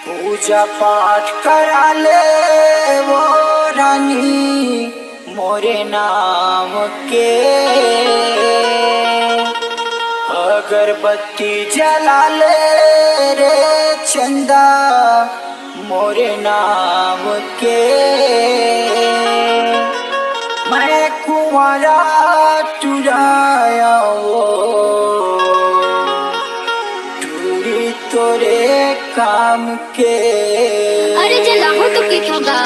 पूजा पाठ करा ले वो रानी मोरे नाम के, अगरबत्ती जला ले रे चंदा मोरे नाम के। मैं कुंवारा टुराया वो टूरी तोरे काम के। अरे जला हो तो कितना